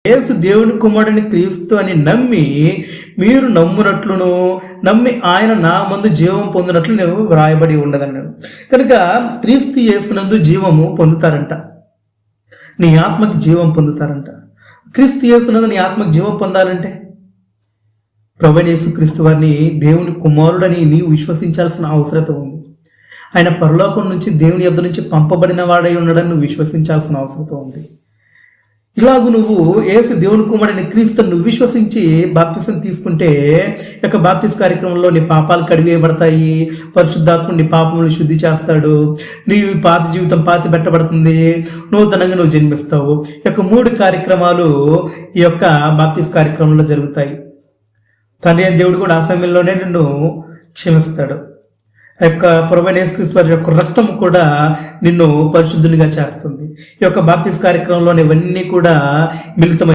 యేసు దేవుని కుమారుడిని క్రీస్తు అని నమ్మి మీరు నమ్మునట్లును నమ్మి ఆయన నా మందు జీవం పొందినట్లు నేను వ్రాయబడి ఉండదన్నాడు. కనుక క్రీస్తు యేసునందు జీవము పొందుతారంట, నీ ఆత్మకి జీవం పొందుతారంట. క్రీస్తు యేసునందు నీ ఆత్మకి జీవం పొందాలంటే ప్రభువైన యేసుక్రీస్తు వారిని దేవుని కుమారుడని నీవు విశ్వసించాల్సిన అవసరత ఉంది. ఆయన పరలోకం నుంచి దేవుని యొద్ద నుంచి పంపబడిన వాడై ఉన్నాడని నువ్వు విశ్వసించాల్సిన అవసరత ఉంది. ఇలాగూ నువ్వు యేసు దేవుని కుమారుడైన క్రీస్తును నువ్వు విశ్వసించి బాప్తిసం తీసుకుంటే యొక్క బాప్తిస్ కార్యక్రమంలో నీ పాపాలు కడివేయబడతాయి, పరిశుద్ధాత్ముడు నీ పాపములను శుద్ధి చేస్తాడు, నీ పాత జీవితం పాతి పెట్టబడుతుంది, నూతనంగా నువ్వు జన్మిస్తావు. ఈ యొక్క 3 కార్యక్రమాలు ఈ యొక్క బాప్తిస్ కార్యక్రమంలో జరుగుతాయి. తండ్రి అయిన దేవుడు కూడా ఆ సమయంలోనే నిన్ను క్షమిస్తాడు. ఆ యొక్క ప్రభువైన యేసుక్రీస్తు వారి యొక్క రక్తం కూడా నిన్ను పరిశుద్ధునిగా చేస్తుంది. ఈ యొక్క బాప్తిస్ కార్యక్రమంలోని ఇవన్నీ కూడా మిళితమై